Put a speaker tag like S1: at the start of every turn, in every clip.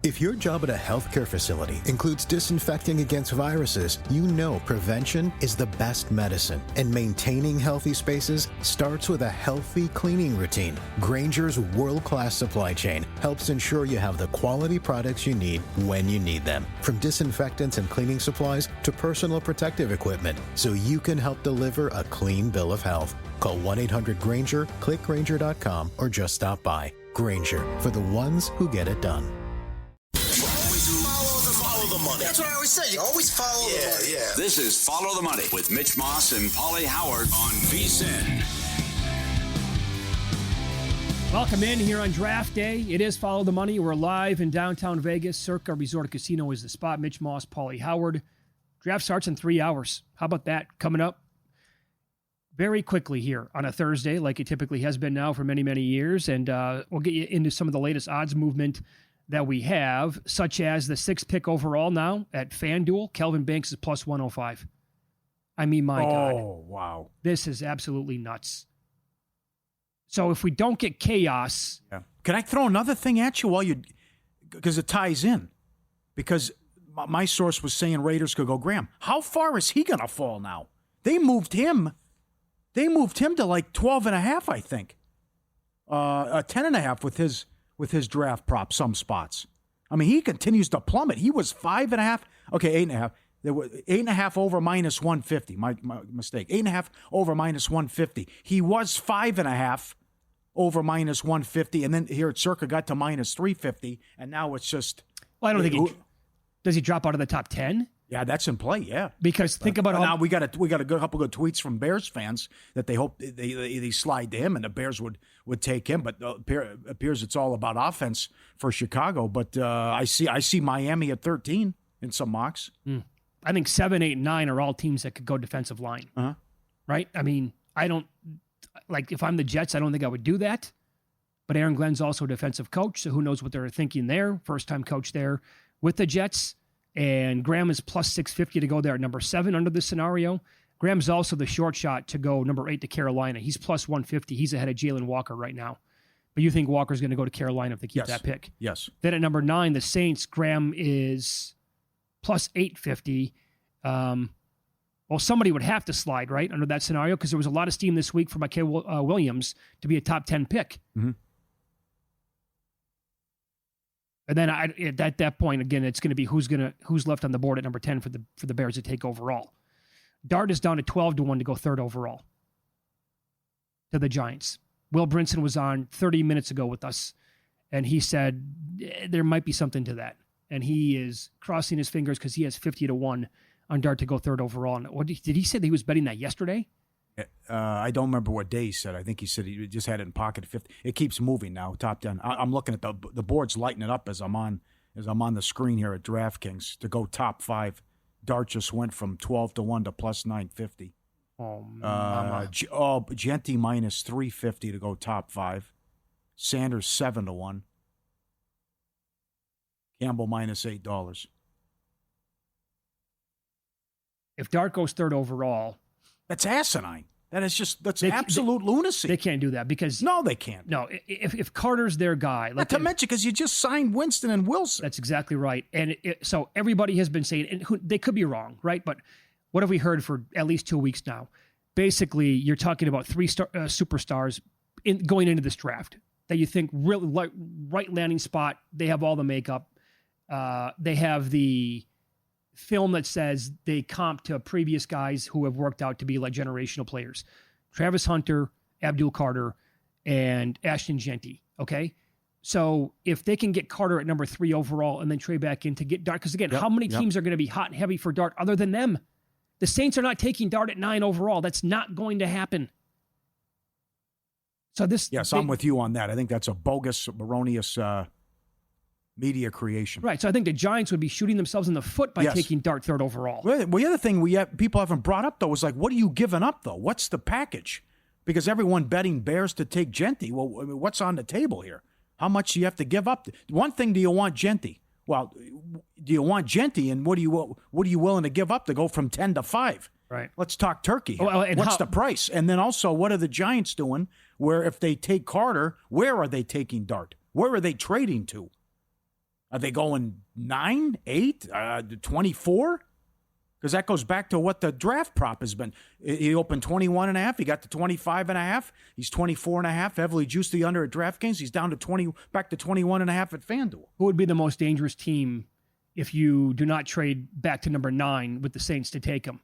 S1: If your job at a healthcare facility includes disinfecting against viruses, you know prevention is the best medicine. And maintaining healthy spaces starts with a healthy cleaning routine. Grainger's world-class supply chain helps ensure you have the quality products you need when you need them. From disinfectants and cleaning supplies to personal protective equipment, so you can help deliver a clean bill of health. Call 1-800-GRAINGER, click Grainger.com, or just stop by. Grainger, for the ones who get it done.
S2: Follow the money. That's what I always say. You always follow the money. Yeah.
S3: This is Follow the Money with Mitch Moss and Pauly Howard on VSiN.
S4: Welcome in here on draft day. It is Follow the Money. We're live in downtown Vegas. Circa Resort Casino is the spot. Mitch Moss, Pauly Howard. Draft starts in 3 hours. How about that? Coming up very quickly here on a Thursday, like it typically has been now for many, many years. And we'll get you into some of the latest odds movement that we have, such as the 6th pick overall now at FanDuel. Kelvin Banks is plus 105. I mean, my God.
S5: Oh, wow.
S4: This is absolutely nuts. So if we don't get chaos.
S5: Yeah. Can I throw another thing at you because it ties in? Because my source was saying Raiders could go Graham. How far is he going to fall now? They moved him to like 12.5, I think. 10.5 with his draft prop, some spots. I mean, he continues to plummet. He was 5.5. Okay, 8.5. There was 8.5 over minus 150. My mistake. 8.5 over minus 150. He was 5.5 over minus 150, and then here at Circa got to minus 350, and now it's just.
S4: Well, I don't think does he drop out of the top 10?
S5: Yeah, that's in play. Yeah,
S4: because think about
S5: now we got a couple good tweets from Bears fans that they hope they slide to him and the Bears would take him, but appears it's all about offense for Chicago. But I see Miami at 13 in some mocks.
S4: I think 7, 8, 9 are all teams that could go defensive line. Right? I mean, I don't like if I'm the Jets, I don't think I would do that. But Aaron Glenn's also a defensive coach, so who knows what they're thinking there? First time coach there with the Jets. And Graham is plus 650 to go there at number 7 under this scenario. Graham's also the short shot to go number 8 to Carolina. He's plus 150. He's ahead of Jalen Walker right now. But you think Walker's going to go to Carolina if they keep that pick?
S5: Yes.
S4: Then at number 9, the Saints, Graham is plus 850. Well, somebody would have to slide, right, under that scenario because there was a lot of steam this week for Mikael Williams to be a top 10 pick.
S5: Mm-hmm.
S4: And then at that point, again, it's going to be who's left on the board at number 10 for the Bears to take overall. Dart is down to 12-1 to go 3rd overall to the Giants. Will Brinson was on 30 minutes ago with us, and he said there might be something to that. And he is crossing his fingers because he has 50-1 on Dart to go 3rd overall. And what did he say that he was betting that yesterday?
S5: I don't remember what day he said. I think he said he just had it in pocket 50. It keeps moving now, top 10. I'm looking at the board's lighting it up as I'm on the screen here at DraftKings to go top 5. Dart just went from 12-1 to plus 950.
S4: Oh, mama.
S5: Genty minus 350 to go top 5. Sanders 7-1. Campbell minus $8.
S4: If Dart goes 3rd overall,
S5: that's asinine. That's absolute lunacy.
S4: They can't do that because
S5: no, they can't.
S4: No, if Carter's their guy,
S5: not to mention because you just signed Winston and Wilson.
S4: That's exactly right. And so everybody has been saying, and they could be wrong, right? But what have we heard for at least 2 weeks now? Basically, you're talking about 3 superstars going into this draft that you think really right landing spot. They have all the makeup. They have the film that says they comp to previous guys who have worked out to be like generational players. Travis Hunter, Abdul Carter, and Ashton Genty. Okay. So if they can get Carter at number 3 overall and then trade back in to get Dart, because again, how many teams are going to be hot and heavy for Dart other than them? The Saints are not taking Dart at 9 overall. That's not going to happen. So
S5: I'm with you on that. I think that's a bogus, erroneous, media creation.
S4: Right. So I think the Giants would be shooting themselves in the foot by taking Dart 3rd overall.
S5: Well, the other thing people haven't brought up, though, is like, what are you giving up, though? What's the package? Because everyone betting Bears to take Genty. Well, I mean, what's on the table here? How much do you have to give up? One thing, do you want Genty? Well, do you want Genty, and what are you willing to give up to go from 10 to 5?
S4: Right.
S5: Let's talk turkey here. What's the price? And then also, what are the Giants doing where if they take Carter, where are they taking Dart? Where are they trading to? Are they going 9, 8, 24? Because that goes back to what the draft prop has been. He opened 21.5. He got to 25.5. He's 24.5. Heavily juiced the under at DraftKings. He's down to 20, back to 21.5 at FanDuel.
S4: Who would be the most dangerous team if you do not trade back to number 9 with the Saints to take him?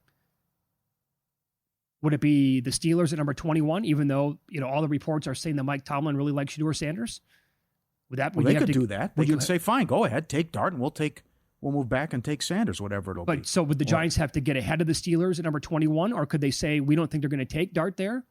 S4: Would it be the Steelers at number 21, even though all the reports are saying that Mike Tomlin really likes Shedeur Sanders? Would that?
S5: Well, they could do that. They could say, fine, go ahead, take Dart, and we'll move back and take Sanders, whatever it'll be.
S4: But so would the Giants have to get ahead of the Steelers at number 21, or could they say, we don't think they're going to take Dart there,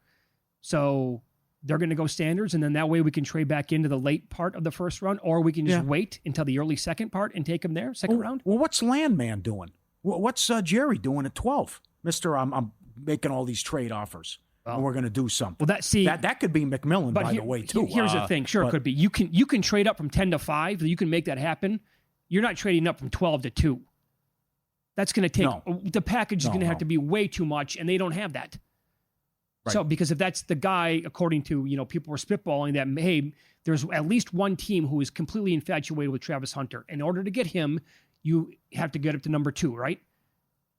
S4: so they're going to go Sanders, and then that way we can trade back into the late part of the first round, or we can just wait until the early second part and take him there, second round?
S5: Well, what's Landman doing? What's Jerry doing at 12? Mister, I'm making all these trade offers, and we're going to do something.
S4: Well,
S5: that could be McMillan, by the way, too.
S4: Here's the thing. Sure, it could be. You can trade up from 10 to 5. You can make that happen. You're not trading up from 12 to 2. That's going to take the package is going to have to be way too much, and they don't have that. Right. So because if that's the guy, according to people were spitballing that, hey, there's at least one team who is completely infatuated with Travis Hunter. In order to get him, you have to get up to number 2, right?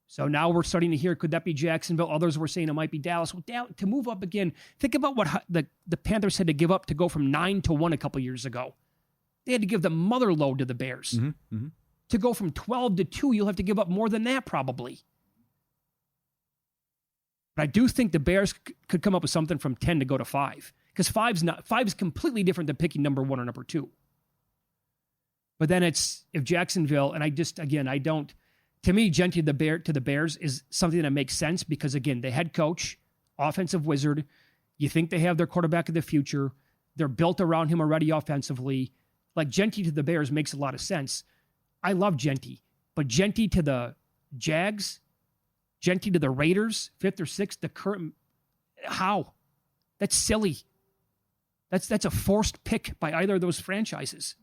S4: So now we're starting to hear, could that be Jacksonville? Others were saying it might be Dallas. Well, to move up again, think about what the Panthers had to give up to go from 9 to 1 a couple years ago. They had to give the mother load to the Bears. Mm-hmm, mm-hmm. To go from 12 to 2, you'll have to give up more than that probably. But I do think the Bears could come up with something from 10 to go to 5. Because 5 is completely different than picking number 1 or number 2. But then if Jacksonville, and I don't. To me, Gentry to the Bears is something that makes sense because, again, the head coach, offensive wizard, you think they have their quarterback of the future. They're built around him already offensively. Like, Gentry to the Bears makes a lot of sense. I love Gentry, but Gentry to the Jags, Gentry to the Raiders, 5th or 6th, the current, how? That's silly. That's a forced pick by either of those franchises.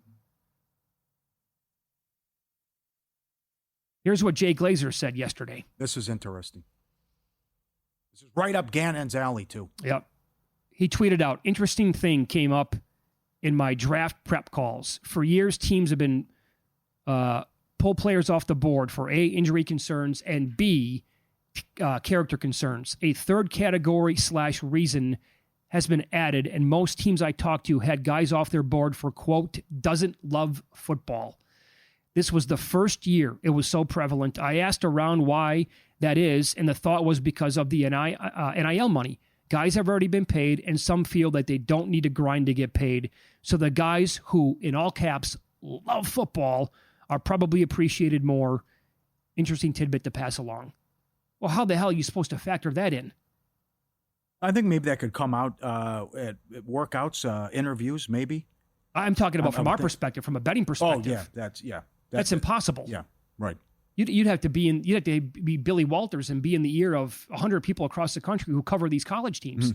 S4: Here's what Jay Glazer said yesterday.
S5: This is interesting. This is right up Gannon's alley, too.
S4: Yep. He tweeted out, interesting thing came up in my draft prep calls. For years, teams have been pull players off the board for A, injury concerns, and B, character concerns. A third category / reason has been added, and most teams I talked to had guys off their board for, quote, doesn't love football. This was the first year it was so prevalent. I asked around why that is, and the thought was because of the NIL money. Guys have already been paid, and some feel that they don't need to grind to get paid. So the guys who, in all caps, love football are probably appreciated more. Interesting tidbit to pass along. Well, how the hell are you supposed to factor that in?
S5: I think maybe that could come out at workouts, interviews, maybe.
S4: I'm talking about from our perspective, from a betting perspective.
S5: Oh, yeah,
S4: that's impossible.
S5: Yeah, right.
S4: You'd have to be Billy Walters and be in the ear of 100 people across the country who cover these college teams.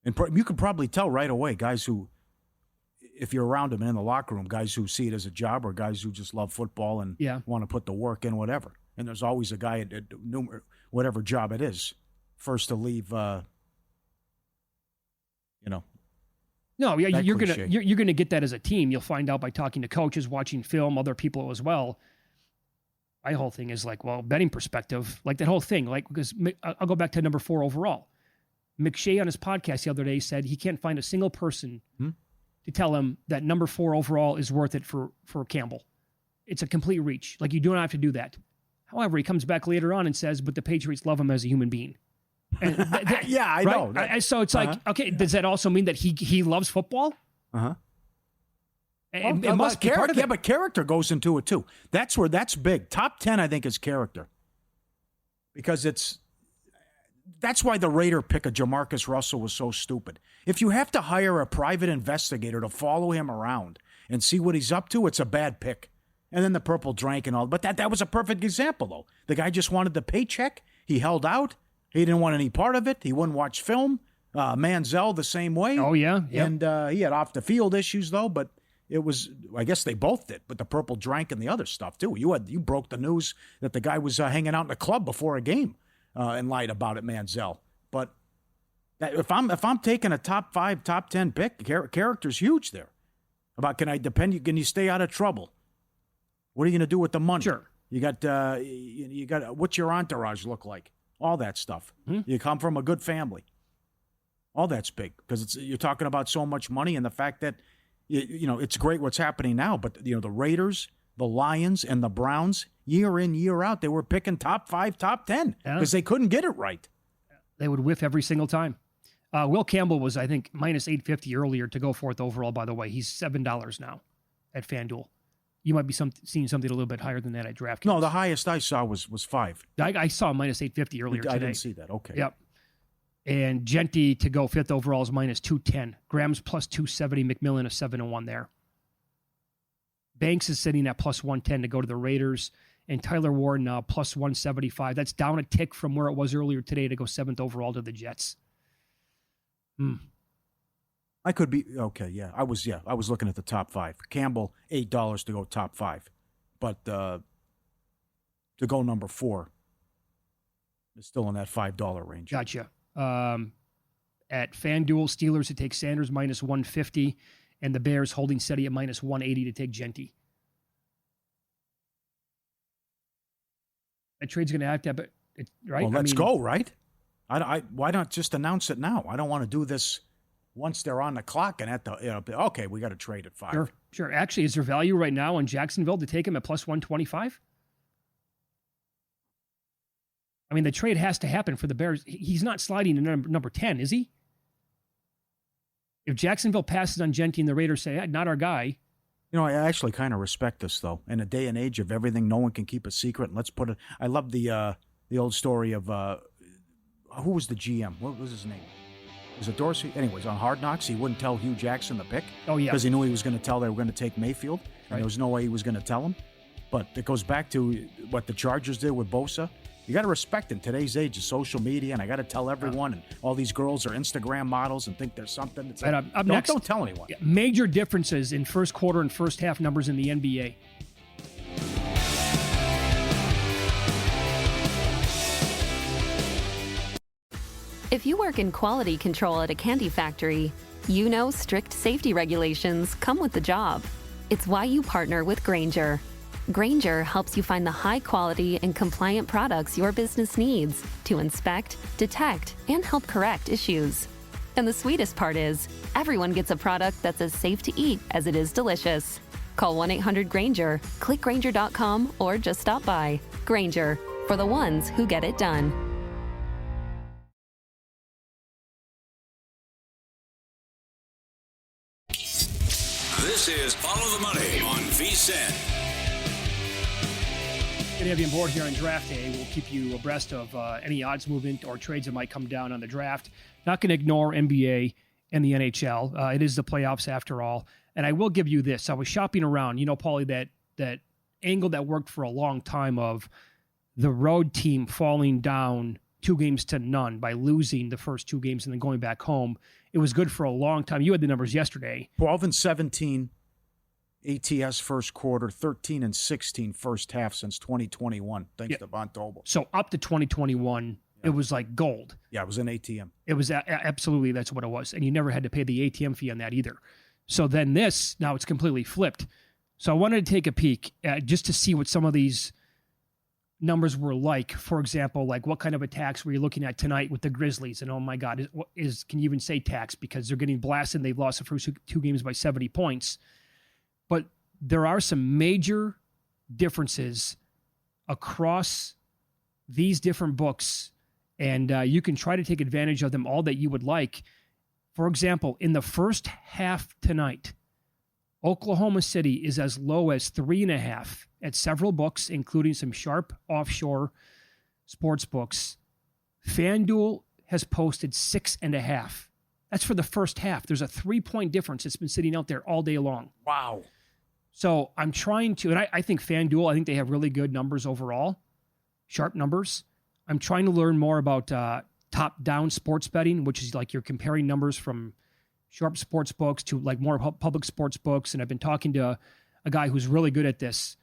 S5: Mm-hmm. And you could probably tell right away, guys who, if you're around them in the locker room, guys who see it as a job or guys who just love football and want to put the work in, whatever. And there's always a guy at whatever job it is, first to leave.
S4: No, yeah, you're gonna get that as a team. You'll find out by talking to coaches, watching film, other people as well. My whole thing is like, well, betting perspective, like that whole thing, like because I'll go back to number 4 overall. McShay on his podcast the other day said he can't find a single person to tell him that number 4 overall is worth it for Campbell. It's a complete reach. Like you don't have to do that. However, he comes back later on and says, but the Patriots love him as a human being. And
S5: yeah, I know.
S4: So it's like, okay, does that also mean that he loves football?
S5: Uh-huh.
S4: It must be part of it.
S5: Yeah, but character goes into it too. That's big. Top 10, I think, is character. Because that's why the Raider pick of Jamarcus Russell was so stupid. If you have to hire a private investigator to follow him around and see what he's up to, it's a bad pick. And then the purple drank and all. But that was a perfect example, though. The guy just wanted the paycheck. He held out. He didn't want any part of it. He wouldn't watch film. Manziel the same way.
S4: Oh, yeah. Yep.
S5: And he had off-the-field issues, though, but it was, I guess they both did, but the purple drank and the other stuff, too. You broke the news that the guy was hanging out in a club before a game and lied about it, Manziel. But if I'm taking a top 5, top 10 pick, character's huge there. About can you stay out of trouble? What are you going to do with the money?
S4: Sure.
S5: You got what's your entourage look like? All that stuff. You come from a good family. All that's big because you're talking about so much money and the fact that it's great what's happening now, but the Raiders, the Lions, and the Browns, year in, year out, they were picking top 5, top 10 because they couldn't get it right.
S4: They would whiff every single time. Will Campbell was, I think, minus 850 earlier to go fourth overall, by the way. He's $7 now at FanDuel. You might be seeing something a little bit higher than that at DraftKings.
S5: No, the highest I saw was 5.
S4: I saw minus 850 earlier today.
S5: I didn't see that. Okay.
S4: Yep. And Genty to go fifth overall is minus 210. Graham's plus 270. McMillan is 7-1 there. Banks is sitting at plus 110 to go to the Raiders. And Tyler Warren now plus 175. That's down a tick from where it was earlier today to go 7th overall to the Jets.
S5: I could be okay. Yeah, I was looking at the top 5. Campbell $8 to go top 5, but to go number 4 is still in that $5 range.
S4: Gotcha. At FanDuel, Steelers to take Sanders minus 150, and the Bears holding steady at minus 180 to take Genty. That trade's going to have it, right?
S5: Well, let's go, right? Why not just announce it now? I don't want to do this once they're on the clock and okay, we got to trade at 5.
S4: Sure. Actually, is there value right now in Jacksonville to take him at plus 125? I mean, the trade has to happen for the Bears. He's not sliding to number 10, is he? If Jacksonville passes on Genty and the Raiders say, not our guy.
S5: I actually kind of respect this, though. In a day and age of everything, no one can keep a secret. And let's put it. I love the old story of who was the GM? What was his name? Was it Dorsey? Anyways, on Hard Knocks, he wouldn't tell Hugh Jackson the pick.
S4: Oh, yeah.
S5: Because he knew he was going to tell they were going to take Mayfield. And there was no way he was going to tell him. But it goes back to what the Chargers did with Bosa. You got to respect in today's age of social media, and I got to tell everyone, and all these girls are Instagram models and think there's something. It's like,
S4: up next,
S5: don't tell anyone.
S4: Major differences in first quarter and first half numbers in the NBA.
S6: If you work in quality control at a candy factory, you know strict safety regulations come with the job. It's why you partner with Grainger. Grainger helps you find the high-quality and compliant products your business needs to inspect, detect, and help correct issues. And the sweetest part is, everyone gets a product that's as safe to eat as it is delicious. Call 1-800-GRAINGER, click Grainger.com, or just stop by. Grainger, for the ones who get it done.
S3: This is Follow the Money on VSiN.
S4: Good to have you on board here on Draft Day. We'll keep you abreast of any odds movement or trades that might come down on the draft. Not going to ignore NBA and the NHL. It is the playoffs after all. And I will give you this. I was shopping around. Pauly, that angle that worked for a long time of the road team falling down 2-0 by losing the first 2 games and then going back home. It was good for a long time. You had the numbers yesterday.
S5: 12-17 ATS first quarter, 13-16 first half since 2021, thanks to Von Tobel.
S4: So up to 2021, it was like gold.
S5: Yeah, it was an ATM.
S4: It was absolutely, that's what it was. And you never had to pay the ATM fee on that either. So then now it's completely flipped. So I wanted to take a peek just to see what some of these numbers were like. For example, like what kind of attacks were you looking at tonight with the Grizzlies? And oh my God, can you even say tax? Because they're getting blasted. They've lost the first 2 games by 70 points. But there are some major differences across these different books, and you can try to take advantage of them all that you would like. For example, in the first half tonight, Oklahoma City is as low as 3.5 at several books, including some sharp offshore sports books. FanDuel has posted 6.5. That's for the first half. There's a 3-point difference. It's been sitting out there all day long.
S5: Wow.
S4: So I'm trying to, and I think FanDuel, I think they have really good numbers overall, sharp numbers. I'm trying to learn more about top-down sports betting, which is like you're comparing numbers from sharp sports books to like more public sports books. And I've been talking to a guy who's really good at this.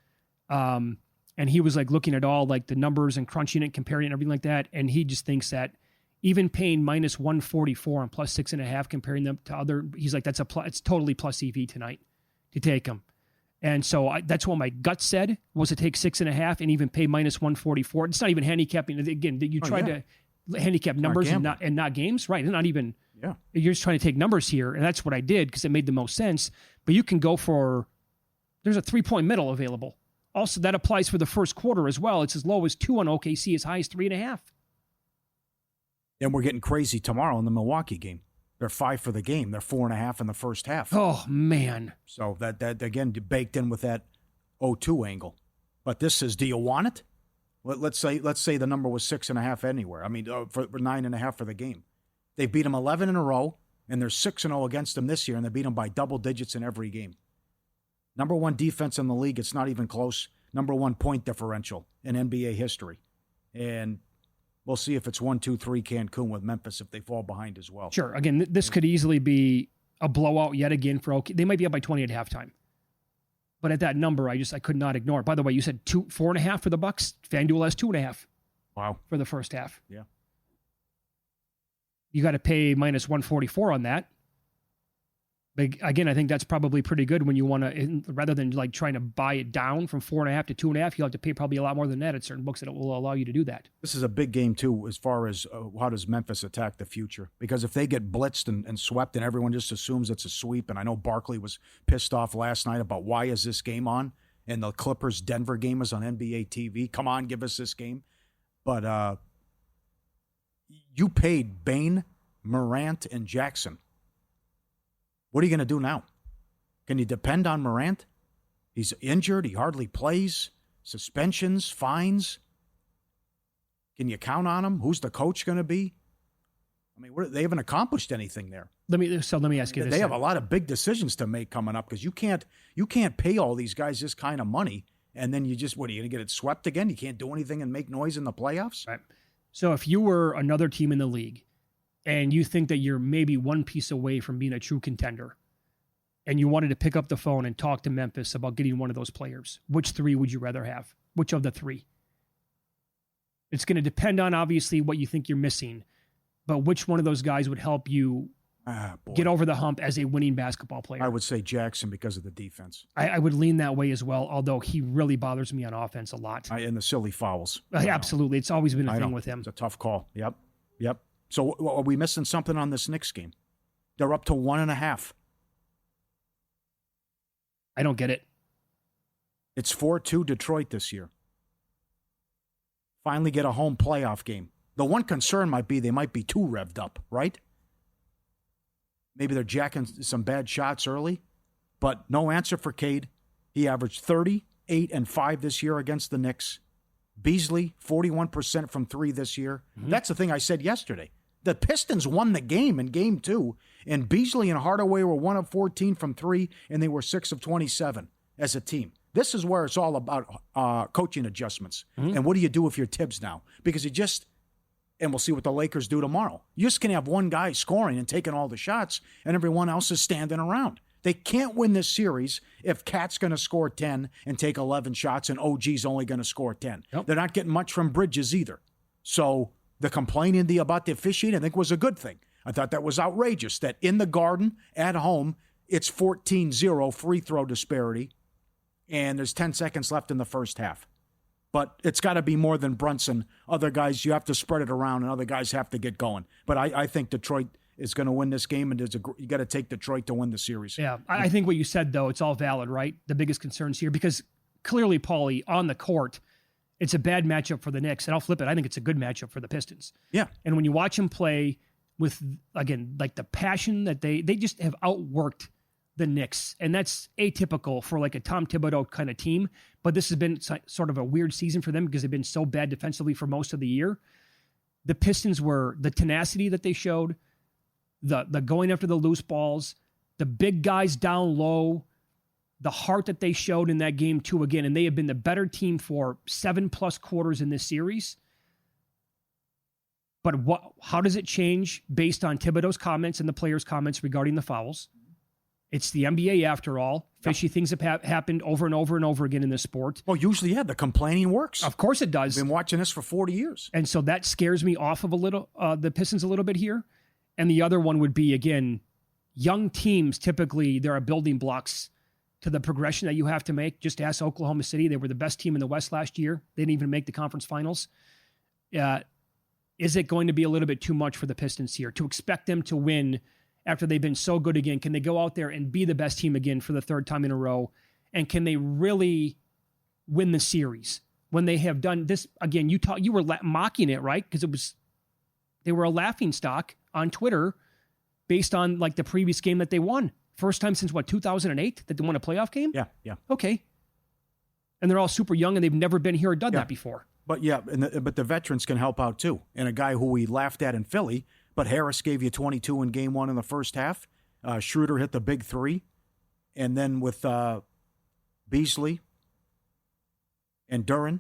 S4: And he was like looking at all like the numbers and crunching it, comparing it and everything like that. And he just thinks that even paying minus 144 and plus 6.5, comparing them to other, he's like, it's totally plus EV tonight. to take them. And so that's what my gut said, was to take 6.5 and even pay minus 144. It's not even handicapping. Again, you tried to handicap numbers and not games, right? And not even, you're just trying to take numbers here. And that's what I did because it made the most sense. But you can go there's a 3-point middle available. Also, that applies for the first quarter as well. It's as low as 2 on OKC, as high as 3.5.
S5: And we're getting crazy tomorrow in the Milwaukee game. They're 5 for the game. They're 4.5 in the first half.
S4: Oh, man.
S5: So that again, baked in with that 0-2 angle. But this is, do you want it? Let's say the number was 6.5 anywhere. I mean, for 9.5 for the game. They beat them 11 in a row, and they're 6-0 against them this year, and they beat them by double digits in every game. Number 1 defense in the league. It's not even close. Number 1 point differential in NBA history. And we'll see if it's 1-2-3 Cancun with Memphis if they fall behind as well.
S4: Sure. Again, this could easily be a blowout yet again for OK. They might be up by 20 at halftime. But at that number, I could not ignore it. By the way, you said 4.5 for the Bucks. FanDuel has 2.5.
S5: Wow. For
S4: the first half.
S5: Yeah.
S4: You got to pay minus 144 on that. But again, I think that's probably pretty good when you want to, rather than like trying to buy it down from 4.5 to 2.5, you'll have to pay probably a lot more than that at certain books that will allow you to do that.
S5: This is a big game, too, as far as how does Memphis attack the future? Because if they get blitzed and swept and everyone just assumes it's a sweep, and I know Barkley was pissed off last night about why is this game on, and the Clippers-Denver game is on NBA TV. Come on, give us this game. But you paid Bane, Morant, and Jackson. What are you going to do now? Can you depend on Morant? He's injured. He hardly plays. Suspensions, fines. Can you count on him? Who's the coach going to be? I mean, they haven't accomplished anything there.
S4: Let me ask you this.
S5: They have a lot of big decisions to make coming up because you can't pay all these guys this kind of money and then are you going to get it swept again? You can't do anything and make noise in the playoffs?
S4: Right. So if you were another team in the league, and you think that you're maybe one piece away from being a true contender, and you wanted to pick up the phone and talk to Memphis about getting one of those players, which 3 would you rather have? Which of the 3? It's going to depend on, obviously, what you think you're missing, but which one of those guys would help you get over the hump as a winning basketball player?
S5: I would say Jackson because of the defense.
S4: I would lean that way as well, although he really bothers me on offense a lot.
S5: And the silly fouls.
S4: Absolutely. It's always been a thing with him.
S5: It's a tough call. Yep. So are we missing something on this Knicks game? They're up to 1.5.
S4: I don't get it.
S5: It's 4-2 Detroit this year. Finally get a home playoff game. The one concern might be they might be too revved up, right? Maybe they're jacking some bad shots early, but no answer for Cade. He averaged 30, 8, and 5 this year against the Knicks. Beasley, 41% from 3 this year. Mm-hmm. That's the thing I said yesterday. The Pistons won the game in Game 2, and Beasley and Hardaway were 1 of 14 from 3, and they were 6 of 27 as a team. This is where it's all about coaching adjustments. Mm-hmm. And what do you do if you're Tibbs now? Because and we'll see what the Lakers do tomorrow. You just can have one guy scoring and taking all the shots, and everyone else is standing around. They can't win this series if Cat's going to score 10 and take 11 shots and OG's only going to score 10. Yep. They're not getting much from Bridges either. So the complaining about the officiating, I think, was a good thing. I thought that was outrageous that in the Garden, at home, it's 14-0 free throw disparity, and there's 10 seconds left in the first half. But it's got to be more than Brunson. Other guys, you have to spread it around, and other guys have to get going. But I think Detroit is going to win this game, and you got to take Detroit to win the series.
S4: Yeah, I think what you said, though, it's all valid, right? The biggest concerns here, because clearly, Pauly, on the court, it's a bad matchup for the Knicks, and I'll flip it. I think it's a good matchup for the Pistons.
S5: Yeah.
S4: And when you watch them play with, again, like the passion that they just have outworked the Knicks, and that's atypical for like a Tom Thibodeau kind of team, but this has been sort of a weird season for them because they've been so bad defensively for most of the year. The Pistons were the tenacity that they showed, the going after the loose balls, the big guys down low, the heart that they showed in that game too, again, and they have been the better team for 7+ quarters in this series. But how does it change based on Thibodeau's comments and the players' comments regarding the fouls? It's the NBA after all. Fishy things have happened over and over and over again in this sport.
S5: Well, usually, the complaining works.
S4: Of course it does.
S5: I've been watching this for 40 years.
S4: And so that scares me off of the Pistons a little bit here. And the other one would be, again, young teams, typically there are building blocks to the progression that you have to make. Just ask Oklahoma City. They were the best team in the West last year. They didn't even make the conference finals. Is it going to be a little bit too much for the Pistons here to expect them to win after they've been so good again? Can they go out there and be the best team again for the third time in a row? And can they really win the series when they have done this again? You were mocking it, right? Because they were a laughing stock on Twitter based on like the previous game that they won. First time since 2008 that they won a playoff game?
S5: Yeah.
S4: Okay. And they're all super young and they've never been here or done that before.
S5: But but the veterans can help out too. And a guy who we laughed at in Philly, but Harris gave you 22 in game one in the first half. Schroeder hit the big three. And then with Beasley and Duran,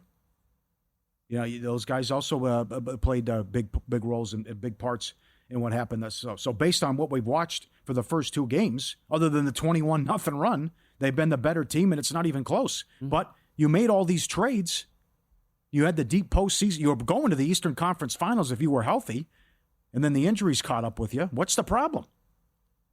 S5: those guys also played big roles and big parts in what happened. So based on what we've watched for the first two games, other than the 21-0 run, they've been the better team, and it's not even close. Mm-hmm. But you made all these trades. You had the deep postseason. You were going to the Eastern Conference Finals if you were healthy, and then the injuries caught up with you. What's the problem?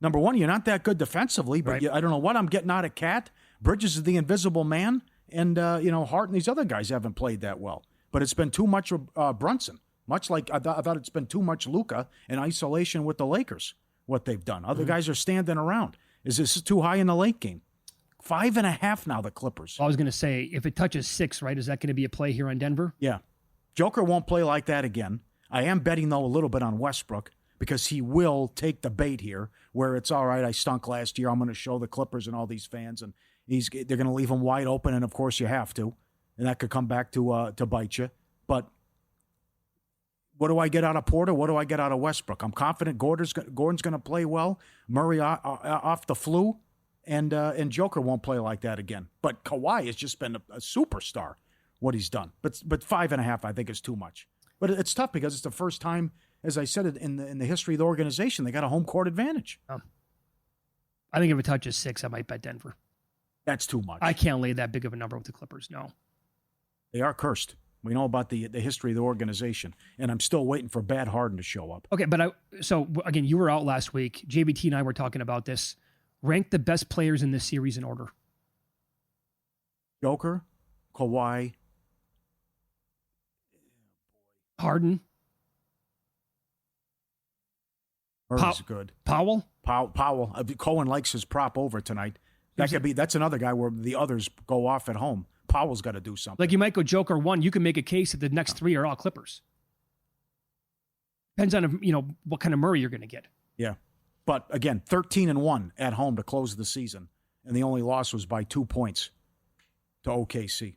S5: Number one, you're not that good defensively, but
S4: right.
S5: I don't know what I'm getting out of Cat. Bridges is the invisible man, and Hart and these other guys haven't played that well. But it's been too much Brunson, much like I thought it's been too much Luka in isolation with the Lakers, what they've done. Other guys are standing around. Is this too high in the late game? 5.5 now, the Clippers.
S4: I was going to say, if it touches 6, right, is that going to be a play here on Denver?
S5: Yeah. Joker won't play like that again. I am betting, though, a little bit on Westbrook because he will take the bait here where it's all right, I stunk last year. I'm going to show the Clippers and all these fans, and they're going to leave him wide open, and, of course, you have to. And that could come back to bite you. But what do I get out of Porter? What do I get out of Westbrook? I'm confident Gordon's going to play well. Murray off the flu, and Joker won't play like that again. But Kawhi has just been a superstar, what he's done. But 5.5, I think, is too much. But it's tough because it's the first time, as I said, in the history of the organization, they got a home court advantage.
S4: I think if it touches 6, I might bet Denver.
S5: That's too much.
S4: I can't lay that big of a number with the Clippers, no.
S5: They are cursed. We know about the history of the organization, and I'm still waiting for Bad Harden to show up.
S4: Okay, but so again, you were out last week. JBT and I were talking about this. Rank the best players in this series in order.
S5: Joker, Kawhi,
S4: Harden.
S5: Murray's good.
S4: Powell.
S5: Cohen likes his prop over tonight. That's another guy where the others go off at home. Powell's got to do something.
S4: Like you might go Joker 1. You can make a case that the next 3 are all Clippers. Depends on what kind of Murray you're going to get.
S5: Yeah, but again, 13-1 at home to close the season, and the only loss was by 2 points to OKC.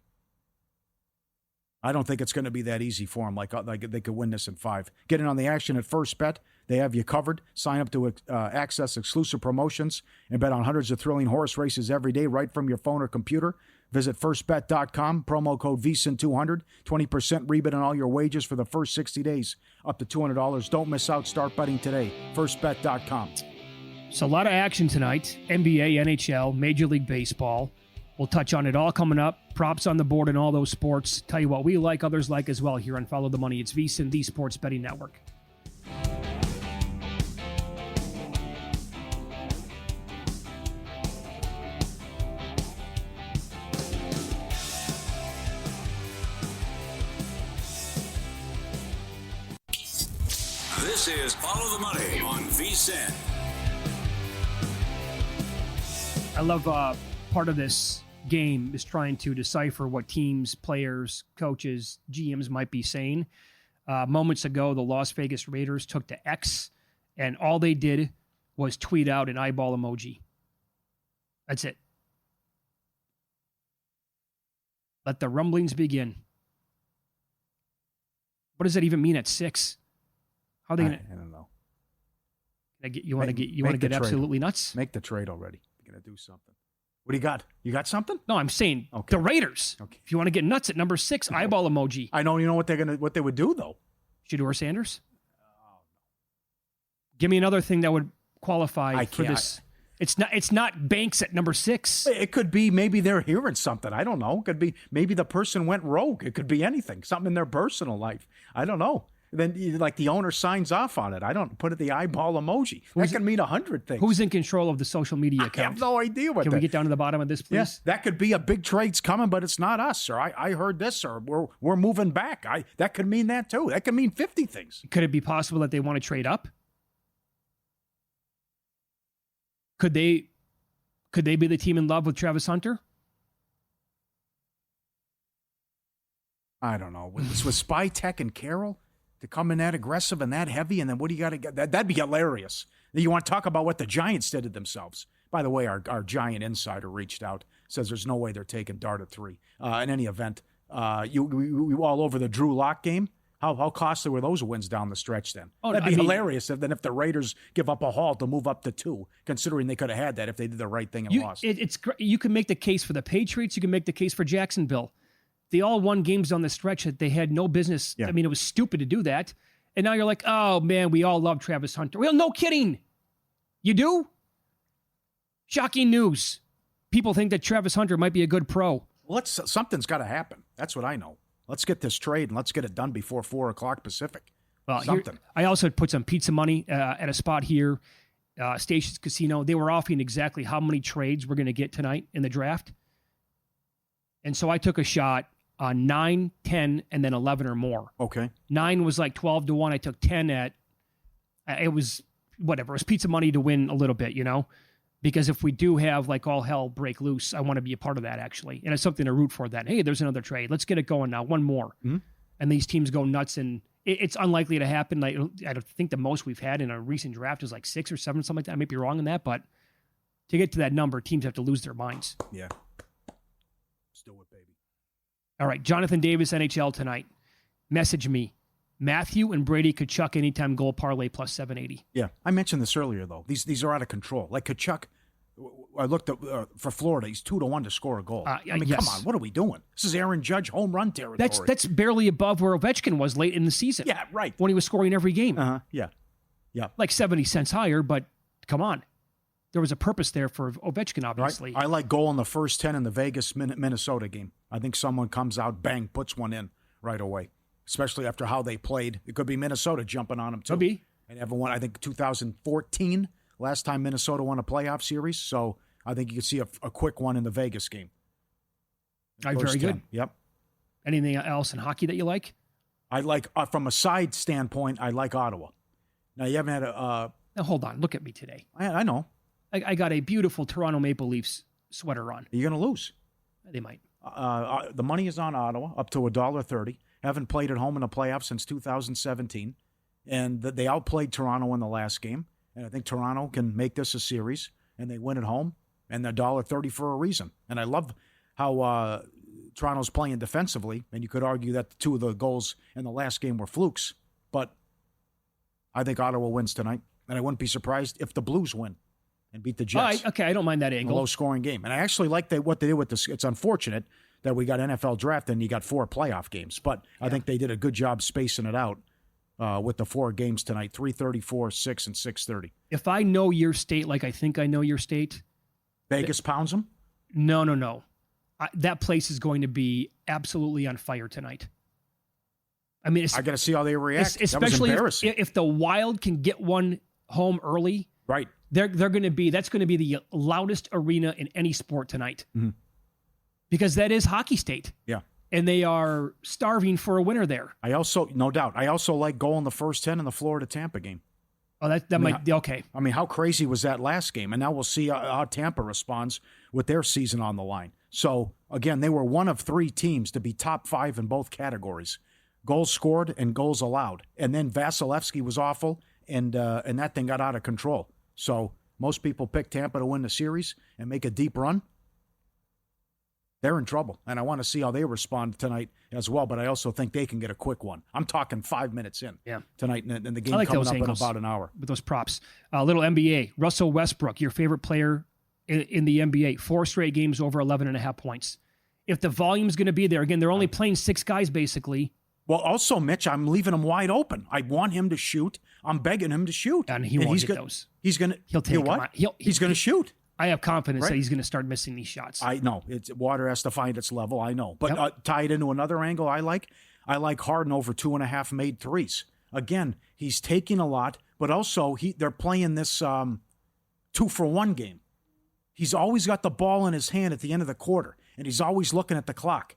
S5: I don't think it's going to be that easy for them. Like they could win this in 5. Get in on the action at First Bet. They have you covered. Sign up to access exclusive promotions and bet on hundreds of thrilling horse races every day right from your phone or computer. Visit firstbet.com, promo code VSIN200, 20% rebate on all your wages for the first 60 days, up to $200. Don't miss out. Start betting today. Firstbet.com.
S4: So a lot of action tonight. NBA, NHL, Major League Baseball. We'll touch on it all coming up. Props on the board in all those sports. Tell you what we like, others like as well here on Follow the Money. It's VSIN, the Sports Betting Network.
S3: This is Follow the Money on VSIN.
S4: I love part of this game is trying to decipher what teams, players, coaches, GMs might be saying. Moments ago, the Las Vegas Raiders took to X, and all they did was tweet out an eyeball emoji. That's it. Let the rumblings begin. What does that even mean at 6? How are they going to?
S5: I don't know.
S4: You want to get absolutely nuts?
S5: Make the trade already. You're going to do something. What do you got? You got something?
S4: No, I'm saying the Raiders. Okay. If you want to get nuts at number 6, eyeball emoji.
S5: I know. You know what they would do though?
S4: Shedeur Sanders. Give me another thing that would qualify for this. It's not Banks at number 6.
S5: It could be maybe they're hearing something. I don't know. It could be maybe the person went rogue. It could be anything. Something in their personal life. I don't know. then like the owner signs off on it. I don't put the eyeball emoji. That can mean 100 things.
S4: Who's in control of the social media account?
S5: I have no idea what.
S4: Can we get down to the bottom of this, please?
S5: Yes, that could be a big trade's coming, but it's not us. Or I heard this, or we're moving back. That could mean that too. That could mean 50 things.
S4: Could it be possible that they want to trade up? Could they be the team in love with Travis Hunter?
S5: I don't know. With Spytek and Carroll to come in that aggressive and that heavy, and then what do you got to get? That'd be hilarious. You want to talk about what the Giants did to themselves. By the way, our Giant insider reached out, says there's no way they're taking Dart at 3. In any event, we all over the Drew Lock game. How costly were those wins down the stretch then?
S4: Oh,
S5: That'd be hilarious if the Raiders give up a haul to move up to 2, considering they could have had that if they did the right thing and lost.
S4: You can make the case for the Patriots. You can make the case for Jacksonville. They all won games on the stretch that they had no business. Yeah. I mean, it was stupid to do that. And now you're like, oh, man, we all love Travis Hunter. Well, no kidding. You do? Shocking news. People think that Travis Hunter might be a good pro.
S5: Well, something's got to happen. That's what I know. Let's get this trade and let's get it done before 4 o'clock Pacific.
S4: Well, I also put some pizza money at a spot here, Stations Casino. They were offering exactly how many trades we're going to get tonight in the draft. And so I took a shot on 9, 10, and then 11 or more.
S5: Okay.
S4: 9 was like 12 to 1. I took 10 at, it was whatever. It was pizza money to win a little bit, because if we do have like all hell break loose, I want to be a part of that actually. And it's something to root for then. Hey, there's another trade. Let's get it going now. One more. Mm-hmm. And these teams go nuts, and it's unlikely to happen. Like, I think the most we've had in a recent draft is like 6 or 7, something like that. I might be wrong on that, but to get to that number, teams have to lose their minds.
S5: Yeah. Let's do it, baby.
S4: All right, Jonathan Davis, NHL tonight. Message me. Matthew and Brady Tkachuk anytime goal parlay plus 780.
S5: Yeah, I mentioned this earlier, though. These are out of control. Like Tkachuk, I looked up for Florida. He's 2-1 to score a goal. Yes. Come on, what are we doing? This is Aaron Judge home run territory.
S4: That's barely above where Ovechkin was late in the season.
S5: Yeah, right.
S4: When he was scoring every game.
S5: Yeah.
S4: Like 70 cents higher, but come on. There was a purpose there for Ovechkin, obviously.
S5: Right. I like goal in the first 10 in the Vegas Minnesota game. I think someone comes out, bang, puts one in right away, especially after how they played. It could be Minnesota jumping on them, too.
S4: Could be.
S5: And everyone, I think 2014, last time Minnesota won a playoff series. So I think you could see a quick one in the Vegas game.
S4: All right, very good.
S5: 10. Yep.
S4: Anything else in hockey that you like?
S5: I like, from a side standpoint, I like Ottawa. Now, you haven't had a...
S4: Now, hold on. Look at me today.
S5: I know.
S4: I got a beautiful Toronto Maple Leafs sweater on.
S5: You're going to lose.
S4: They might.
S5: The money is on Ottawa, up to $1.30. Haven't played at home in the playoffs since 2017. And they outplayed Toronto in the last game. And I think Toronto can make this a series. And they win at home. And they're $1.30 for a reason. And I love how Toronto's playing defensively. And you could argue that 2 of the goals in the last game were flukes. But I think Ottawa wins tonight. And I wouldn't be surprised if the Blues win and beat the Jets.
S4: All right, okay, I don't mind that angle.
S5: A low-scoring game. And I actually like what they did with this. It's unfortunate that we got NFL draft and you got 4 playoff games. But I think they did a good job spacing it out with the 4 games tonight, 3:30, 4, 6, and 6:30.
S4: If I know your state like I think I know your state.
S5: Vegas pounds them?
S4: No. That place is going to be absolutely on fire tonight. I mean,
S5: I got to see how they react.
S4: Especially
S5: that was embarrassing.
S4: If the Wild can get one home early.
S5: Right.
S4: That's going to be the loudest arena in any sport tonight. Mm-hmm. Because that is hockey state.
S5: Yeah.
S4: And they are starving for a winner there.
S5: No doubt. I also like goal in the first 10 in the Florida-Tampa game.
S4: Oh, that might be okay.
S5: I mean, how crazy was that last game? And now we'll see how Tampa responds with their season on the line. So, again, they were one of 3 teams to be top 5 in both categories. Goals scored and goals allowed. And then Vasilevsky was awful, and that thing got out of control. So most people pick Tampa to win the series and make a deep run. They're in trouble, and I want to see how they respond tonight as well, but I also think they can get a quick one. I'm talking 5 minutes in tonight, and the game coming up in about an hour.
S4: With those props. A little NBA. Russell Westbrook, your favorite player in the NBA, 4 straight games over 11.5 points. If the volume's going to be there, again, they're only playing 6 guys basically.
S5: Well, also, Mitch, I'm leaving him wide open. I want him to shoot. I'm begging him to shoot.
S4: And he won't get those.
S5: He's going to.
S4: He'll take what?
S5: He's going to shoot.
S4: I have confidence that he's going to start missing these shots.
S5: I know. Water has to find its level. I know. But tied into another angle I like Harden over 2.5 made threes. again, he's taking a lot, but also they're playing this 2-for-1 game. He's always got the ball in his hand at the end of the quarter, and he's always looking at the clock.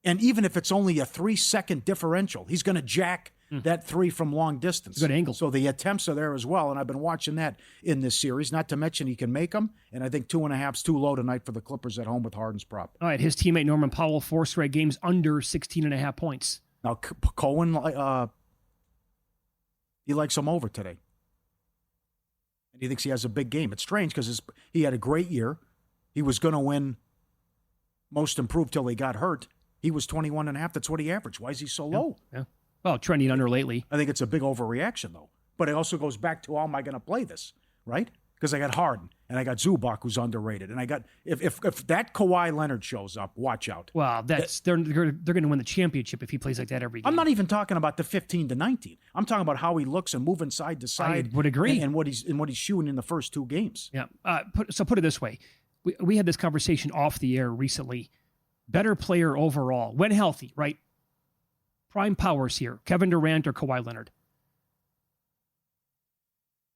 S5: And even if it's only a 3-second differential, he's going to jack that three from long distance.
S4: Good angle.
S5: So the attempts are there as well, and I've been watching that in this series, not to mention he can make them, and I think 2.5's too low tonight for the Clippers at home with Harden's prop.
S4: All right, his teammate Norman Powell, 4 straight games under 16.5 points.
S5: Now, Cohen, he likes him over today. And he thinks he has a big game. It's strange because he had a great year. He was going to win most improved till he got hurt. He was 21.5. That's what he averaged. Why is he so low?
S4: Yeah. Well, trending under lately.
S5: I think it's a big overreaction, though. But it also goes back to how am I going to play this, right? Because I got Harden, and I got Zubac, who's underrated. And I got if that Kawhi Leonard shows up, watch out.
S4: Well, they're going to win the championship if he plays like that every game.
S5: I'm not even talking about the 15-19. I'm talking about how he looks and moving side to side.
S4: I would agree.
S5: And what he's shooting in the first 2 games.
S4: Yeah. Put it this way. We had this conversation off the air recently. Better player overall, when healthy, right? Prime powers here. Kevin Durant or Kawhi Leonard?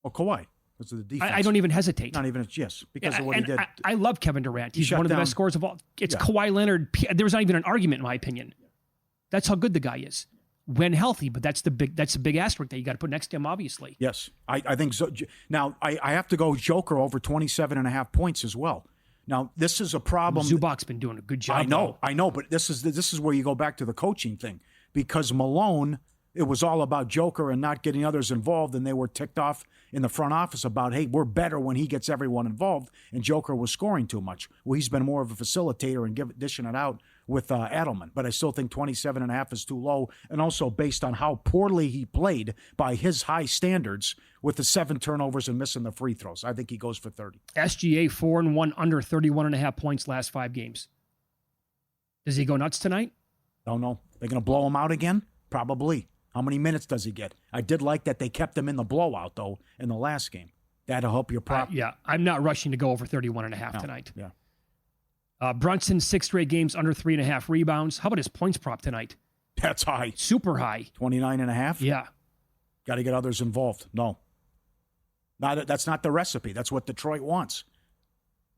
S5: Oh, Kawhi. Because of the defense.
S4: I don't even hesitate.
S5: Not even, yes, because of what he did.
S4: I love Kevin Durant. He's one of the best scorers of all. It's
S5: Yeah.
S4: Kawhi Leonard. There was not even an argument, in my opinion. That's how good the guy is when healthy. But that's the big asterisk that you got to put next to him, obviously.
S5: Yes, I think so. Now, I have to go Joker over 27.5 points as well. Now, this is a problem.
S4: Zubac's been doing a good job.
S5: I know, but this is where you go back to the coaching thing. Because Malone, it was all about Joker and not getting others involved, and they were ticked off in the front office about, hey, we're better when he gets everyone involved, and Joker was scoring too much. Well, he's been more of a facilitator and dishing it out with Adelman, but I still think 27.5 is too low, and also based on how poorly he played by his high standards with the 7 turnovers and missing the free throws. I think he goes for 30.
S4: SGA 4-1 under 31.5 points last 5 games. Does he go nuts tonight?
S5: Don't know. They're going to blow him out again? Probably. How many minutes does he get? I did like that they kept him in the blowout, though, in the last game. That'll help your prop.
S4: Yeah, I'm not rushing to go over 31.5 tonight.
S5: Yeah.
S4: Brunson, 6 straight games under 3.5 rebounds. How about his points prop tonight?
S5: That's high.
S4: Super high.
S5: 29.5?
S4: Yeah.
S5: Got to get others involved. No. That's not the recipe. That's what Detroit wants.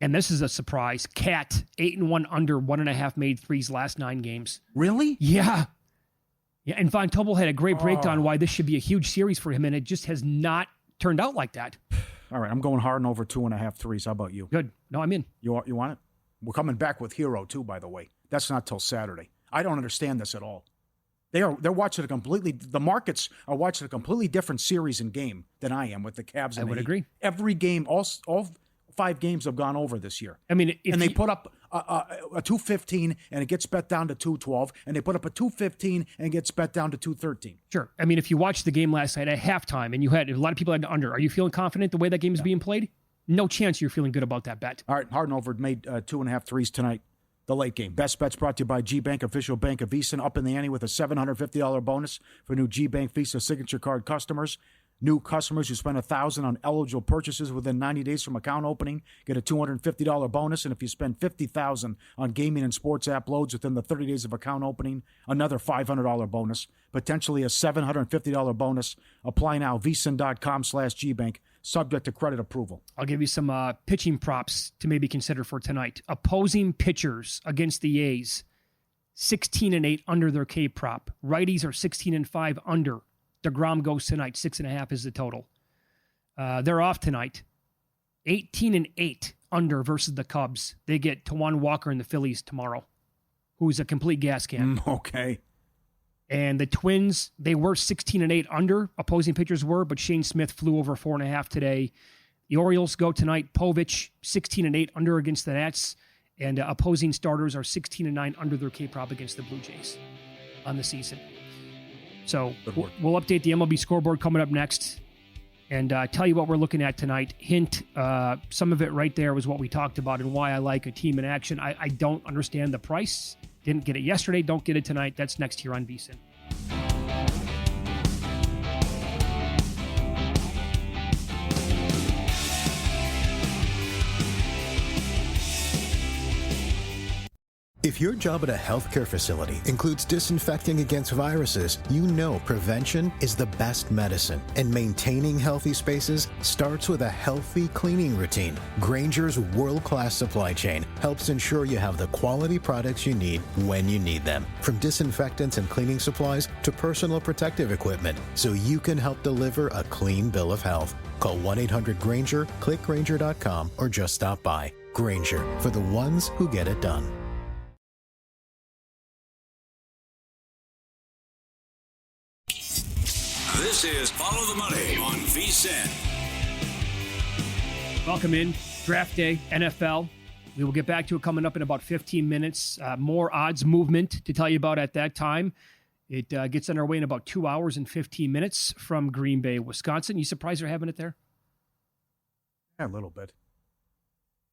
S4: And this is a surprise. Cat, 8-1 under 1.5 made threes last 9 games.
S5: Really?
S4: Yeah. Yeah, and Von Tobel had a great breakdown why this should be a huge series for him, and it just has not turned out like that.
S5: All right, I'm going Harden over 2.5 threes. How about you?
S4: Good. No, I'm in.
S5: You want it? We're coming back with Hero, too, by the way. That's not till Saturday. I don't understand this at all. They're watching the markets are watching a completely different series and game than I am with the Cavs.
S4: I would agree.
S5: Every game, all 5 games have gone over this year.
S4: I mean,
S5: they put up a 215 and it gets bet down to 212, and they put up a 215 and it gets bet down to 213.
S4: Sure. I mean, if you watched the game last night at halftime and you had a lot of people had under, are you feeling confident the way that game is being played? No chance you're feeling good about that bet.
S5: All right, Harden over made 2.5 threes tonight. The late game. Best Bets brought to you by G-Bank, official bank of VEASAN, up in the ante with a $750 bonus for new G-Bank Visa Signature Card customers. New customers who spend $1,000 on eligible purchases within 90 days from account opening get a $250 bonus. And if you spend $50,000 on gaming and sports app loads within the 30 days of account opening, another $500 bonus, potentially a $750 bonus. Apply now, VEASAN.com/GBank, subject to credit approval.
S4: I'll give you some pitching props to maybe consider for tonight. Opposing pitchers against the A's, 16-8 under their K prop. Righties are 16-5 under. DeGrom goes tonight. 6.5 is the total. They're off tonight. 18-8 under versus the Cubs. They get Tawan Walker and the Phillies tomorrow, who's a complete gas can.
S5: Okay.
S4: And the Twins, they were 16-8 under. Opposing pitchers were, but Shane Smith flew over 4.5 today. The Orioles go tonight. Povich, 16-8 under against the Nats. And opposing starters are 16-9 under their K prop against the Blue Jays on the season. So we'll update the MLB scoreboard coming up next and tell you what we're looking at tonight. Hint, some of it right there was what we talked about and why I like a team in action. I don't understand the price. Didn't get it yesterday. Don't get it tonight. That's next here on VEASAN.
S1: If your job at a healthcare facility includes disinfecting against viruses, you know prevention is the best medicine. And maintaining healthy spaces starts with a healthy cleaning routine. Grainger's world-class supply chain helps ensure you have the quality products you need when you need them. From disinfectants and cleaning supplies to personal protective equipment, so you can help deliver a clean bill of health. Call 1-800-GRAINGER, click Grainger.com, or just stop by. Grainger, for the ones who get it done.
S3: This is Follow the Money on VSiN.
S4: Welcome in. Draft day, NFL. We will get back to it coming up in about 15 minutes. More odds movement to tell you about at that time. It gets underway in about 2 hours and 15 minutes from Green Bay, Wisconsin. You surprised they're having it there?
S5: Yeah, a little bit.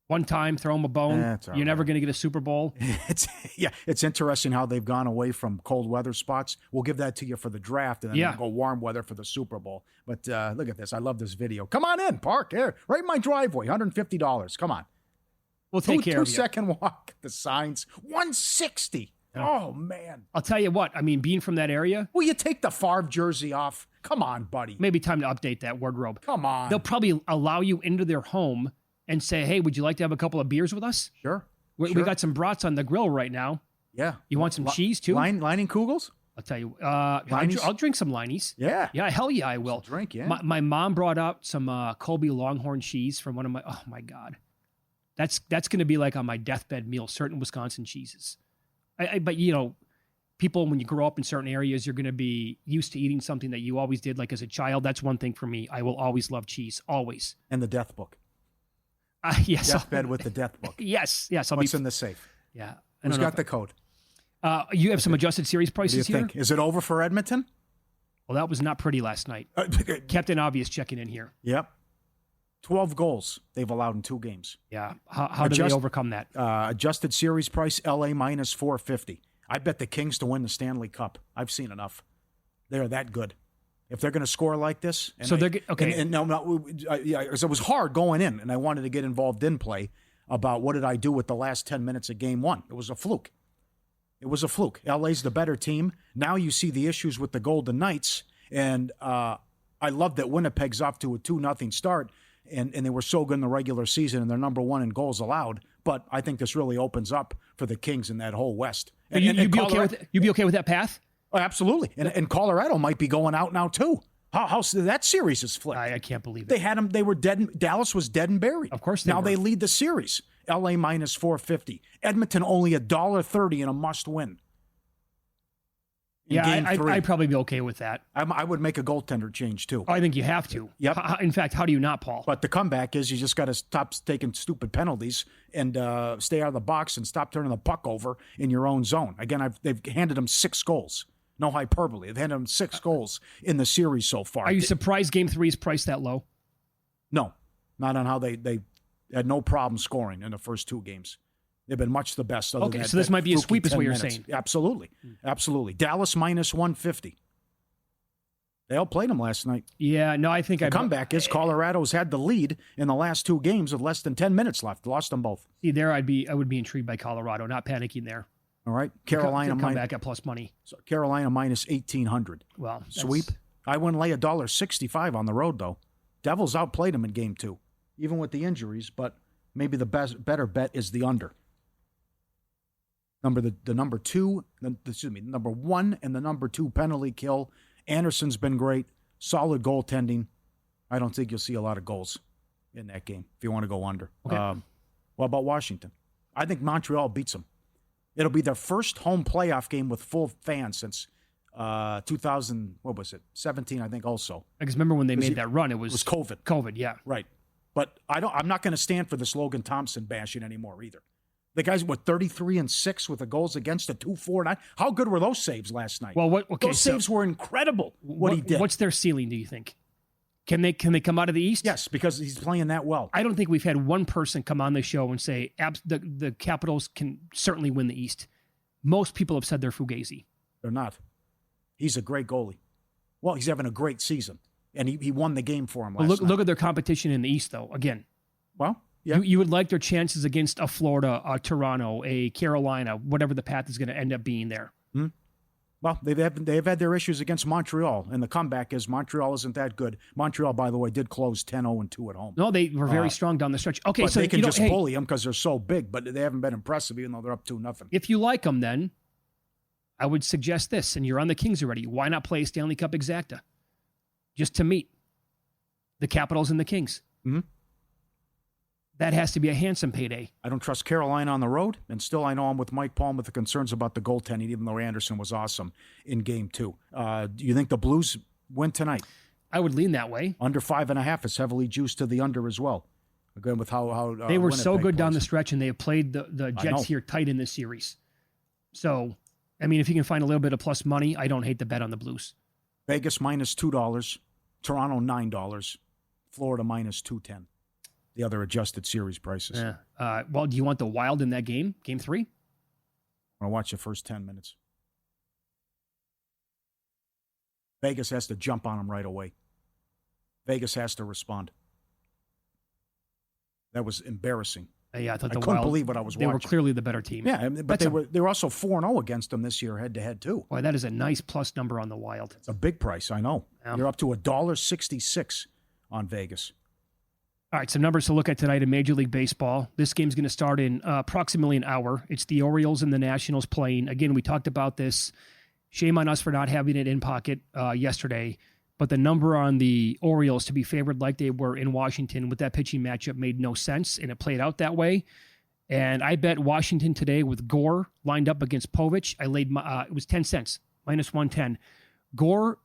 S4: One time, throw them a bone. You're never going to get a Super Bowl.
S5: It's interesting how they've gone away from cold weather spots. We'll give that to you for the draft, and then we'll go warm weather for the Super Bowl. But look at this. I love this video. Come on in, park here, right in my driveway. $150. Come on.
S4: We'll take care of you.
S5: 2-second walk. The signs. $160. Oh, man.
S4: I'll tell you what. I mean, being from that area.
S5: Will you take the Favre jersey off? Come on, buddy.
S4: Maybe time to update that wardrobe.
S5: Come on.
S4: They'll probably allow you into their home and say, hey, would you like to have a couple of beers with us?
S5: Sure.
S4: We got some brats on the grill right now.
S5: Yeah.
S4: You want some cheese, too?
S5: Lining Kugels?
S4: I'll tell you. I'll drink some Lineys.
S5: Yeah.
S4: Yeah, hell yeah, I will.
S5: Drink, yeah.
S4: My mom brought out some Colby Longhorn cheese from one of my, oh, my God. That's going to be like on my deathbed meal, certain Wisconsin cheeses. But, you know, people, when you grow up in certain areas, you're going to be used to eating something that you always did, like as a child. That's one thing for me. I will always love cheese, always.
S5: And the death book.
S4: Yes.
S5: Deathbed with the death book.
S4: Yes.
S5: What's in the safe?
S4: Yeah.
S5: Who's got the code?
S4: You have some adjusted series prices
S5: What do you
S4: here?
S5: think? Is it over for Edmonton?
S4: Well, that was not pretty last night. Captain Obvious checking in here.
S5: Yep. 12 goals they've allowed in 2 games.
S4: Yeah. How do they overcome that?
S5: Adjusted series price, LA minus 450. I bet the Kings to win the Stanley Cup. I've seen enough. They're that good. If they're going to score like this.
S4: So they're okay.
S5: And it was hard going in, and I wanted to get involved in play about what did I do with the last 10 minutes of game 1. It was a fluke. LA's the better team. Now you see the issues with the Golden Knights, and I love that Winnipeg's off to a 2-0 start. And they were so good in the regular season, and they're number 1 in goals allowed. But I think this really opens up for the Kings in that whole West. And
S4: you'd be okay with that path?
S5: Oh, absolutely. And Colorado might be going out now too. How that series is flipped?
S4: I can't believe it.
S5: They had them. They were dead. Dallas was dead and buried.
S4: Of course.
S5: Now they lead the series. LA minus 450. Edmonton only $1.30 in a must win.
S4: Yeah, I'd probably be okay with that.
S5: I would make a goaltender change, too.
S4: I think you have to.
S5: Yep.
S4: In fact, how do you not, Paul?
S5: But the comeback is you just got to stop taking stupid penalties and stay out of the box and stop turning the puck over in your own zone. Again, they've handed them 6 goals. No hyperbole. They've handed them 6 goals in the series so far.
S4: Are you surprised Game 3 is priced that low?
S5: No. Not on how they had no problem scoring in the first 2 games. They've been much the best.
S4: So this might be a sweep is what you're saying.
S5: Absolutely. Absolutely. Dallas minus 150. They outplayed them last night.
S4: Yeah, no, I think
S5: the comeback is Colorado's had the lead in the last 2 games with less than 10 minutes left. Lost them both.
S4: See, there I would be intrigued by Colorado, not panicking there.
S5: All right. Carolina
S4: come back at plus money.
S5: So Carolina minus 1,800.
S4: Well,
S5: sweep. I wouldn't lay $1.65 on the road, though. Devils outplayed them in game 2, even with the injuries, but maybe the better bet is the under. Number 1 and the number 2 penalty kill. Anderson's been great. Solid goaltending. I don't think you'll see a lot of goals in that game if you want to go under.
S4: Okay.
S5: What about Washington? I think Montreal beats them. It'll be their first home playoff game with full fans since 2017, I think also.
S4: Because remember when they made that run, it was
S5: COVID.
S4: COVID, yeah.
S5: Right. But I'm not going to stand for this Logan Thompson bashing anymore either. The guy's, 33-6 with the goals against a 2.49. How good were those saves last night?
S4: Well,
S5: those saves were incredible. What he did.
S4: What's their ceiling? Do you think? Can they come out of the East?
S5: Yes, because he's playing that well.
S4: I don't think we've had one person come on the show and say the Capitals can certainly win the East. Most people have said they're fugazi.
S5: They're not. He's a great goalie. Well, he's having a great season, and he won the game for him last night.
S4: Look at their competition in the East, though. Again.
S5: Well, Yeah.
S4: You would like their chances against a Florida, a Toronto, a Carolina, whatever the path is going to end up being there.
S5: Well, they've had their issues against Montreal, and the comeback is Montreal isn't that good. Montreal, by the way, did close 10-0-2 at home.
S4: No, they were very strong down the stretch. Okay,
S5: but
S4: so
S5: they can just bully them because they're so big, but they haven't been impressive, even though they're up 2-0.
S4: If you like them, then I would suggest this, and you're on the Kings already. Why not play a Stanley Cup exacta? Just to meet the Capitals and the Kings.
S5: Mm-hmm.
S4: That has to be a handsome payday.
S5: I don't trust Carolina on the road, and still I know I'm with Mike Palm with the concerns about the goaltending, even though Anderson was awesome in Game 2. Do you think the Blues win tonight?
S4: I would lean that way.
S5: Under 5.5 is heavily juiced to the under as well. Again, with how
S4: they were so good down
S5: plays.
S4: the stretch, and they have played the Jets here tight in this series. So, I mean, if you can find a little bit of plus money, I don't hate the bet on the Blues.
S5: Vegas minus $2, Toronto $9, Florida minus 210. The other adjusted series prices.
S4: Yeah. Well, do you want the Wild in that game, Game 3?
S5: I'm going to watch the first 10 minutes. Vegas has to jump on them right away. Vegas has to respond. That was embarrassing.
S4: Yeah, I thought
S5: I
S4: the
S5: couldn't
S4: Wild,
S5: believe what I was
S4: they
S5: watching.
S4: were clearly the better team.
S5: Yeah, but they were also 4-0 against them this year head-to-head, too.
S4: Boy, that is a nice plus number on the Wild.
S5: It's a big price, I know.
S4: Yeah.
S5: You're up to $1.66 on Vegas.
S4: All right, some numbers to look at tonight in Major League Baseball. This game's going to start in approximately an hour. It's the Orioles and the Nationals playing. Again, we talked about this. Shame on us for not having it in pocket yesterday. But the number on the Orioles to be favored like they were in Washington with that pitching matchup made no sense, and it played out that way. And I bet Washington today with Gore lined up against Povich. I laid it was 10 cents, minus 110. Gore,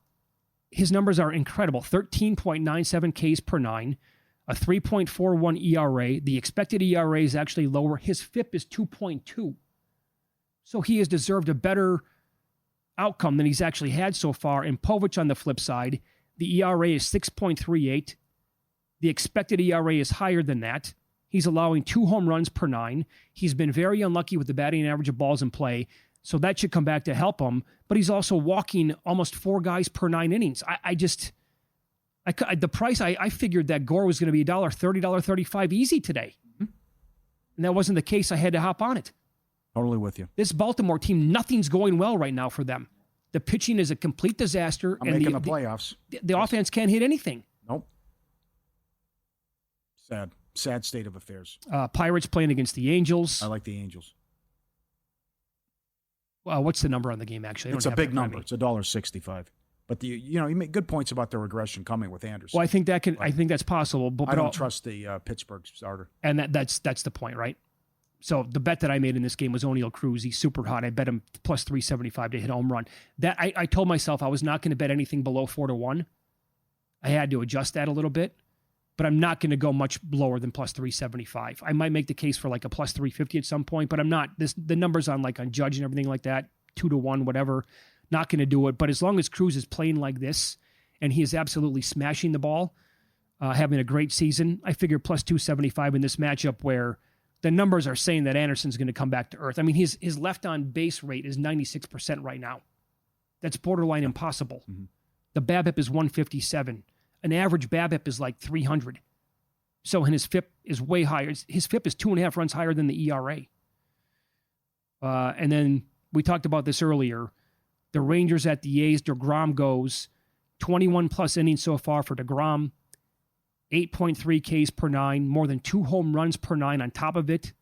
S4: his numbers are incredible. 13.97 Ks per 9. A 3.41 ERA. The expected ERA is actually lower. His FIP is 2.2. So he has deserved a better outcome than he's actually had so far. And Povich on the flip side, the ERA is 6.38. The expected ERA is higher than that. He's allowing 2 home runs per 9. He's been very unlucky with the batting average of balls in play. So that should come back to help him. But he's also walking almost 4 guys per 9 innings. The price, I figured that Gore was going to be $1.30, $1.35 easy today. And that wasn't the case. I had to hop on it.
S5: Totally with you.
S4: This Baltimore team, nothing's going well right now for them. The pitching is a complete disaster.
S5: I'm making the playoffs.
S4: The offense can't hit anything.
S5: Nope. Sad state of affairs.
S4: Pirates playing against the Angels.
S5: I like the Angels.
S4: What's the number on the game, actually?
S5: It's a big number. It's $1.65. But you make good points about the regression coming with Anderson.
S4: Well, I think I think that's possible. But
S5: I don't trust the Pittsburgh starter.
S4: And that's the point, right? So the bet that I made in this game was O'Neal Cruz. He's super hot. I bet him plus 375 to hit a home run. That I told myself I was not going to bet anything below 4-1. I had to adjust that a little bit, but I'm not going to go much lower than plus 375. I might make the case for like a plus 350 at some point, but I'm not. The numbers on Judge and everything like that, 2-1, whatever. Not going to do it, but as long as Cruz is playing like this, and he is absolutely smashing the ball, having a great season, I figure plus 275 in this matchup where the numbers are saying that Anderson's going to come back to earth. I mean, his left-on base rate is 96% right now. That's borderline impossible. Mm-hmm. The BABIP is 157. An average BABIP is like 300. So, and his FIP is way higher. His FIP is 2.5 runs higher than the ERA. And then we talked about this earlier. The Rangers at the A's, DeGrom goes 21 plus innings so far for DeGrom, 8.3 Ks per 9, more than 2 home runs per 9 on top of it.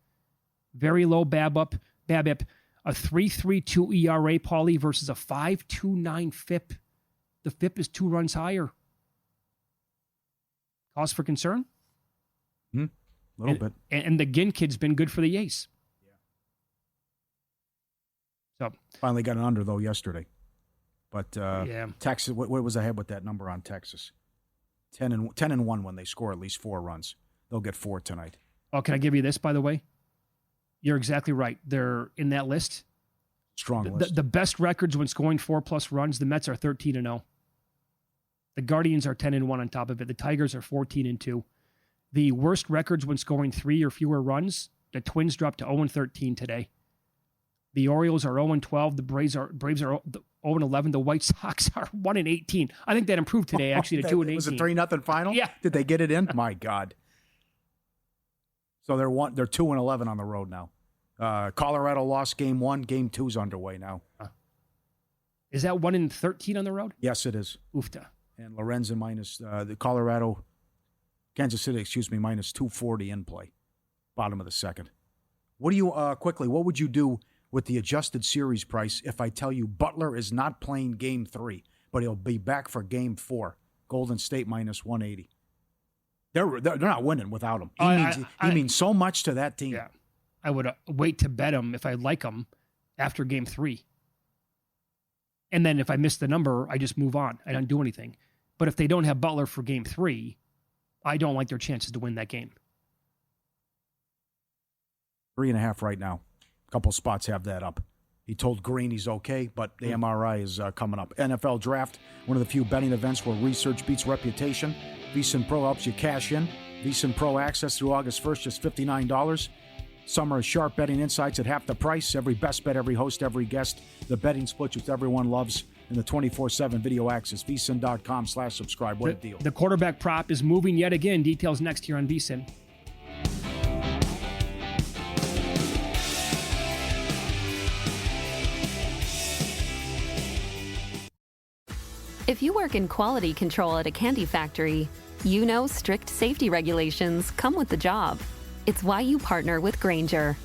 S4: Very low BABIP, a 3.32 ERA, Pauly, versus a 5.29 FIP. The FIP is 2 runs higher. Cause for concern?
S5: A little bit.
S4: And the Ginn kid's been good for the A's. So
S5: finally got an under though yesterday, but
S4: yeah.
S5: Texas. What was ahead with that number on Texas? 10-1 when they score at least 4 runs. They'll get 4 tonight.
S4: Oh, can I give you this? By the way, you're exactly right. They're in that list.
S5: Strong list.
S4: The best records when scoring 4+ runs. The Mets are 13-0. The Guardians are 10-1 on top of it. The Tigers are 14-2. The worst records when scoring 3 or fewer runs. The Twins dropped to 0-13 today. The Orioles are 0-12. The Braves are 0-11. The White Sox are 1-18. I think that improved today, actually, to 2-18.
S5: Was it 3-0 final?
S4: Yeah.
S5: Did they get it in? My God. So they're 2-11 on the road now. Colorado lost game 1. Game 2's underway now.
S4: Is that 1-13 on the road?
S5: Yes, it is.
S4: Oofta.
S5: And Lorenzen Kansas City, minus 240 in play. Bottom of the second. What do you, quickly, what would you do with the adjusted series price if I tell you Butler is not playing game 3, but he'll be back for game 4? Golden State minus 180. They're not winning without him. He means so much to that team.
S4: Yeah. I would wait to bet him if I like him after game 3. And then if I miss the number, I just move on. I don't do anything. But if they don't have Butler for game 3, I don't like their chances to win that game.
S5: 3.5 right now. A couple spots have that up. He told Green he's okay, but the MRI is coming up. NFL Draft, one of the few betting events where research beats reputation. VSiN Pro helps you cash in. VSiN Pro access through August 1st, just $59. Summer is sharp betting insights at half the price. Every best bet, every host, every guest. The betting splits which everyone loves. And the 24/7 video access. VSiN.com/subscribe. What a deal.
S4: The quarterback prop is moving yet again. Details next here on VSiN.
S6: If you work in quality control at a candy factory, you know strict safety regulations come with the job. It's why you partner with Grainger.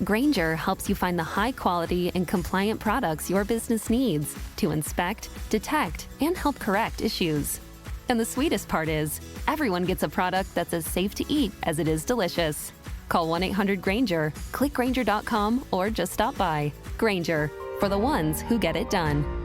S6: Grainger helps you find the high-quality and compliant products your business needs to inspect, detect, and help correct issues. And the sweetest part is, everyone gets a product that's as safe to eat as it is delicious. Call 1-800-GRAINGER, click Grainger.com, or just stop by. Grainger, for the ones who get it done.